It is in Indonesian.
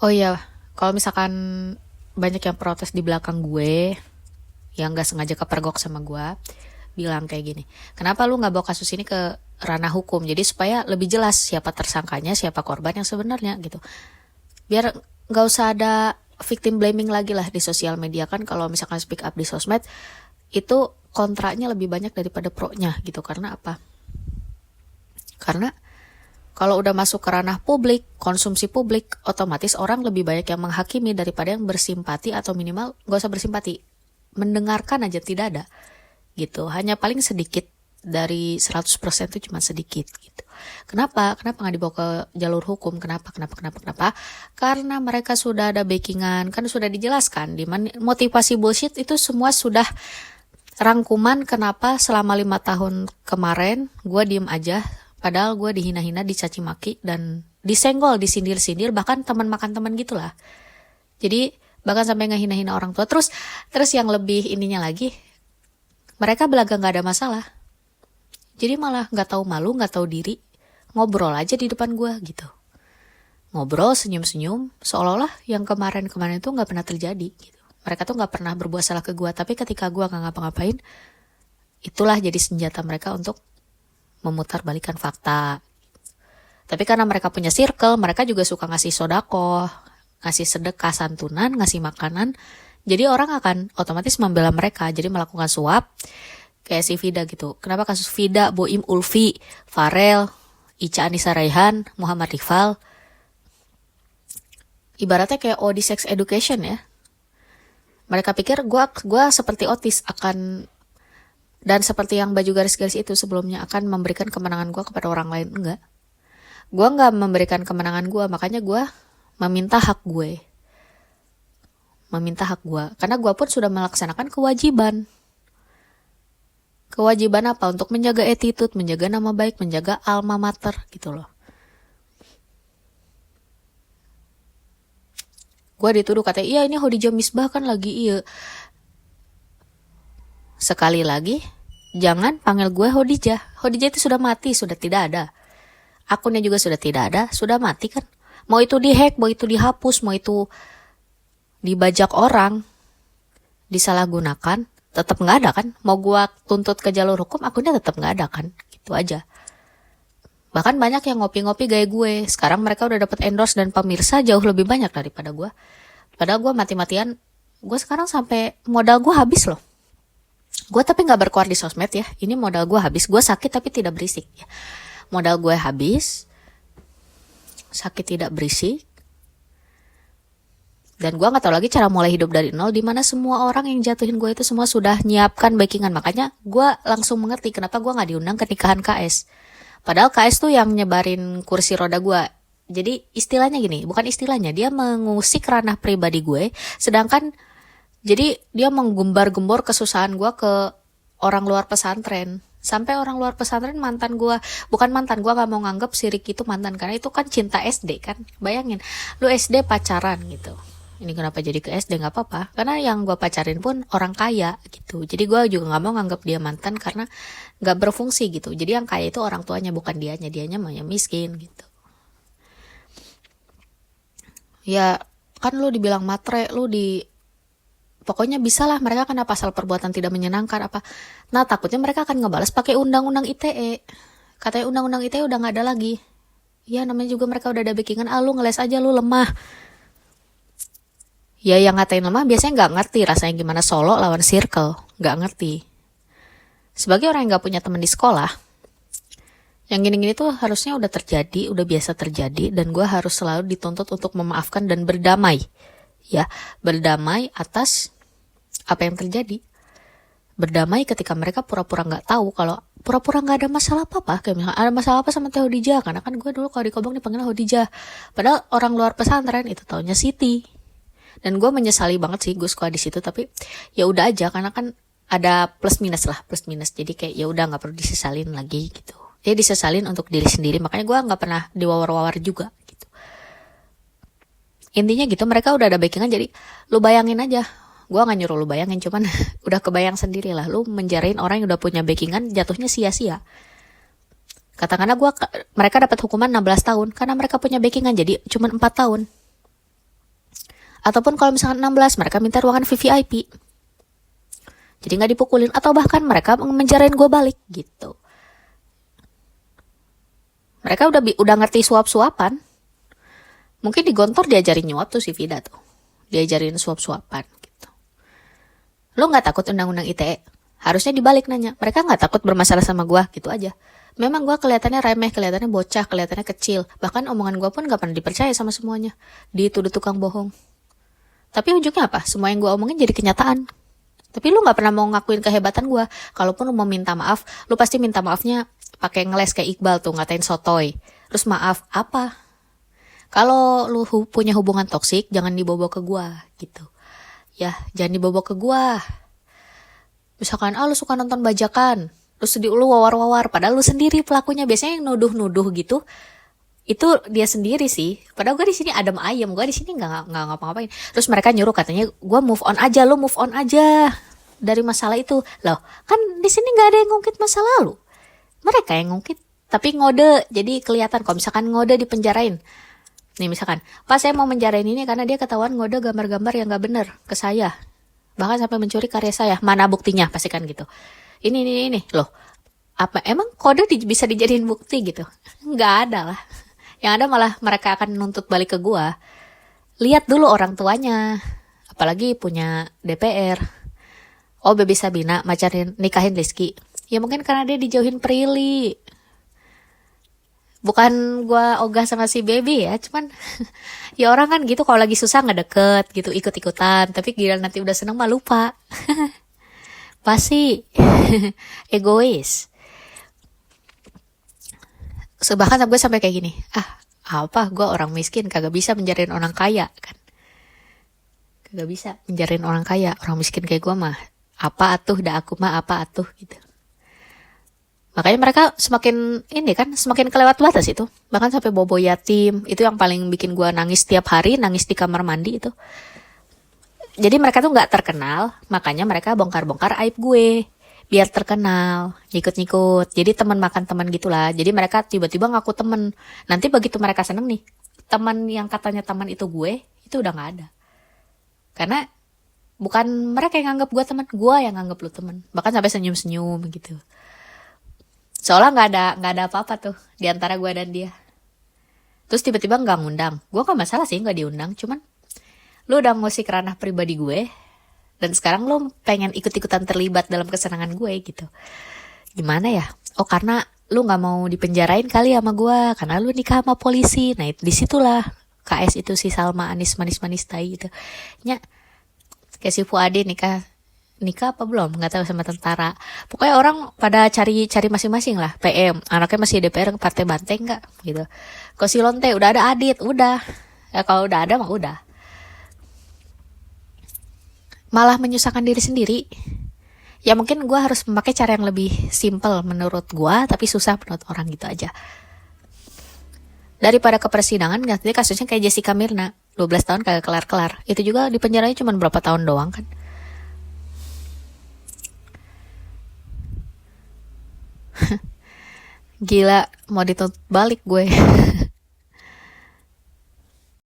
Oh iya, kalau misalkan banyak yang protes di belakang gue, yang nggak sengaja kepergok sama gue, bilang kayak gini, kenapa lu nggak bawa kasus ini ke ranah hukum? Jadi supaya lebih jelas siapa tersangkanya, siapa korban yang sebenarnya gitu. Biar nggak usah ada victim blaming lagi lah di sosial media kan. Kalau misalkan speak up di sosmed, itu kontranya lebih banyak daripada pro-nya gitu. Karena apa? Karena kalau udah masuk ke ranah publik, konsumsi publik, otomatis orang lebih banyak yang menghakimi daripada yang bersimpati atau minimal gak usah bersimpati. Mendengarkan aja tidak ada gitu. Hanya paling sedikit dari 100% itu cuma sedikit gitu. Kenapa? Kenapa nggak dibawa ke jalur hukum? Kenapa? Karena mereka sudah ada backingan, kan sudah dijelaskan di mana motivasi bullshit itu semua sudah rangkuman kenapa selama 5 tahun kemarin gue diem aja. Padahal gue dihina-hina, dicaci maki, dan disenggol, disindir-sindir, bahkan teman makan teman gitulah. Jadi bahkan sampai ngehina-hina orang tua. Terus yang lebih ininya lagi, mereka belaga nggak ada masalah. Jadi malah nggak tahu malu, nggak tahu diri, ngobrol aja di depan gue gitu. Ngobrol, senyum-senyum, seolah-olah yang kemarin-kemarin itu nggak pernah terjadi gitu. Mereka tuh nggak pernah berbuat salah ke gue, tapi ketika gue nggak ngapa-ngapain, itulah jadi senjata mereka untuk memutarbalikkan fakta. Tapi karena mereka punya circle, mereka juga suka ngasih sodako, ngasih sedekah santunan, ngasih makanan. Jadi orang akan otomatis membela mereka, jadi melakukan suap. Kayak si Vida gitu. Kenapa kasus Vida, Boim Ulfi, Farel, Ica Anissa Raihan, Muhammad Iqbal. Ibaratnya kayak OD sex education ya. Mereka pikir gue seperti otis akan, dan seperti yang baju garis-garis itu sebelumnya, akan memberikan kemenangan gue kepada orang lain. Enggak. Gue gak memberikan kemenangan gue, makanya gue meminta hak gue. Karena gue pun sudah melaksanakan kewajiban. Kewajiban apa? Untuk menjaga attitude, menjaga nama baik, menjaga alma mater gitu loh. Gue dituduh katanya, iya ini Khadijah Misbah kan lagi iya. Sekali lagi, jangan panggil gue Khadijah. Khadijah itu sudah mati, sudah tidak ada. Akunnya juga sudah tidak ada, sudah mati kan. Mau itu dihack, mau itu dihapus, mau itu dibajak orang, disalahgunakan, tetap nggak ada kan. Mau gue tuntut ke jalur hukum, akunnya tetap nggak ada kan. Gitu aja. Bahkan banyak yang ngopi-ngopi gaya gue. Sekarang mereka udah dapet endorse dan pemirsa jauh lebih banyak daripada gue. Padahal gue mati-matian, gue sekarang sampai modal gue habis loh. Gue tapi gak berkuar di sosmed ya. Ini modal gue habis. Gue sakit tapi tidak berisik ya. Modal gue habis, sakit tidak berisik. Dan gue gak tahu lagi cara mulai hidup dari nol, dimana semua orang yang jatuhin gue itu semua sudah nyiapkan backingan. Makanya gue langsung mengerti kenapa gue gak diundang ke nikahan KS. Padahal KS tuh yang nyebarin kursi roda gue. Jadi istilahnya gini, bukan istilahnya, dia mengusik ranah pribadi gue. Sedangkan jadi dia menggumbar-gembor kesusahan gue ke orang luar pesantren. Sampai orang luar pesantren mantan gue, bukan mantan, gue gak mau nganggep si Ricky itu mantan, karena itu kan cinta SD kan. Bayangin, lu SD pacaran gitu. Ini kenapa jadi ke SD, gak apa-apa. Karena yang gue pacarin pun orang kaya gitu. Jadi gue juga gak mau nganggep dia mantan karena gak berfungsi gitu. Jadi yang kaya itu orang tuanya, bukan dianya mah yang miskin gitu. Ya kan lu dibilang matre, pokoknya bisa lah, mereka kena pasal perbuatan tidak menyenangkan apa. Nah takutnya mereka akan ngebalas pakai undang-undang ITE. Katanya undang-undang ITE udah nggak ada lagi. Ya namanya juga mereka udah ada backingan. Lu ngeles aja, lu lemah. Ya yang ngatain lemah biasanya nggak ngerti rasanya gimana solo lawan circle. Nggak ngerti. Sebagai orang yang nggak punya teman di sekolah, yang gini-gini tuh harusnya udah terjadi, udah biasa terjadi, dan gue harus selalu dituntut untuk memaafkan dan berdamai. Ya, berdamai atas apa yang terjadi. Berdamai ketika mereka pura-pura nggak tahu, kalau pura-pura nggak ada masalah apa-apa. Kayak misalnya ada masalah apa sama Teh Khadijah, karena kan gue dulu kalau di Kobong dipanggil Khadijah. Padahal orang luar pesantren itu taunya Siti. Dan gue menyesali banget sih gue sekolah di situ, tapi ya udah aja, karena kan ada plus minus. Jadi kayak ya udah nggak perlu disesalin lagi gitu. Dia disesalin untuk diri sendiri, makanya gue nggak pernah diwawar-wawar juga gitu. Intinya gitu, mereka udah ada backingan, jadi lu bayangin aja. Gue gak nyuruh lu bayangin, cuman udah kebayang sendiri lah. Lu menjarain orang yang udah punya backingan, jatuhnya sia-sia. Katakanlah mereka dapat hukuman 16 tahun, karena mereka punya backingan, jadi cuman 4 tahun. Ataupun kalau misalkan 16, mereka minta ruangan VVIP. Jadi nggak dipukulin, atau bahkan mereka menjarain gue balik gitu. Mereka udah ngerti suap-suapan. Mungkin di Gontor diajarin nyuap tuh si Vida tuh. Diajarin suap-suapan gitu. Lo nggak takut undang-undang ITE? Harusnya dibalik nanya. Mereka nggak takut bermasalah sama gue gitu aja. Memang gue kelihatannya remeh, kelihatannya bocah, kelihatannya kecil. Bahkan omongan gue pun nggak pernah dipercaya sama semuanya. Dituduh tukang bohong. Tapi ujungnya apa? Semua yang gue omongin jadi kenyataan. Tapi lu nggak pernah mau ngakuin kehebatan gue. Kalaupun lu mau minta maaf, lu pasti minta maafnya pakai ngeles kayak Iqbal tuh, ngatain sotoy. Terus maaf apa? Kalau lu punya hubungan toksik, jangan dibawa ke gue gitu. Ya, jangan dibawa ke gue. Misalkan, lu suka nonton bajakan, terus lu wawar-wawar, padahal lu sendiri pelakunya. Biasanya yang nuduh-nuduh gitu, itu dia sendiri sih. Padahal gue di sini adem ayem, gue di sini nggak ngapa-ngapain. Terus mereka nyuruh katanya gue move on aja, lo move on aja dari masalah itu. Loh, kan di sini nggak ada yang ngungkit masa lalu. Mereka yang ngungkit, tapi ngode. Jadi kelihatan kalau misalkan ngode dipenjarain. Nih misalkan, pas saya mau menjarain ini karena dia ketahuan ngode gambar-gambar yang nggak bener ke saya. Bahkan sampai mencuri karya saya. Mana buktinya? Pasti kan gitu. Ini. Loh, apa emang kode bisa dijadiin bukti gitu? Nggak ada lah. Yang ada malah mereka akan nuntut balik ke gua. Lihat dulu orang tuanya. Apalagi punya DPR. Oh, Baby Sabina nikahin Rizky. Ya mungkin karena dia dijauhin Prilly. Bukan gua ogah sama si Baby ya. Cuman ya orang kan gitu kalau lagi susah nggak deket gitu, ikut-ikutan. Tapi gila nanti udah seneng mah lupa. Pasti egois. Bahkan gue sampai kayak gini, apa gue orang miskin kagak bisa menjarain orang kaya kan, kagak bisa menjarain orang kaya, orang miskin kayak gue mah apa atuh, dah aku mah apa atuh gitu. Makanya mereka semakin kelewat batas itu, bahkan sampai bobo yatim. Itu yang paling bikin gue nangis tiap hari, nangis di kamar mandi itu. Jadi mereka tuh nggak terkenal, makanya mereka bongkar-bongkar aib gue biar terkenal, nyikut-nyikut. Jadi teman makan teman gitulah. Jadi mereka tiba-tiba ngaku teman. Nanti begitu mereka seneng nih, teman yang katanya teman itu gue, itu udah nggak ada. Karena bukan mereka yang nganggap gue teman, gue yang nganggap lu teman. Bahkan sampai senyum-senyum gitu. Seolah nggak ada apa-apa tuh di antara gue dan dia. Terus tiba-tiba nggak ngundang. Gue nggak masalah sih nggak diundang, cuman lu udah ngusik ranah pribadi gue. Dan sekarang lo pengen ikut-ikutan terlibat dalam kesenangan gue gitu. Gimana ya? Oh karena lo gak mau dipenjarain kali sama gue. Karena lo nikah sama polisi. Nah disitulah KS itu si Salma Anis manis-manis tai gitu. Kayak si Fuade nikah apa belum? Gak tahu sama tentara. Pokoknya orang pada cari masing-masing lah. PM, anaknya masih DPR partai banteng gak? Gitu. Kalau si Lonte udah ada Adit, udah. Ya kalau udah ada mah udah. Malah menyusahkan diri sendiri. Ya mungkin gue harus memakai cara yang lebih simple menurut gue, tapi susah menurut orang gitu aja. Daripada ke persidangan, nanti kasusnya kayak Jessica Mirna, 12 tahun kagak kelar-kelar. Itu juga di penjaranya cuma berapa tahun doang kan. Gila, mau dituntut balik gue.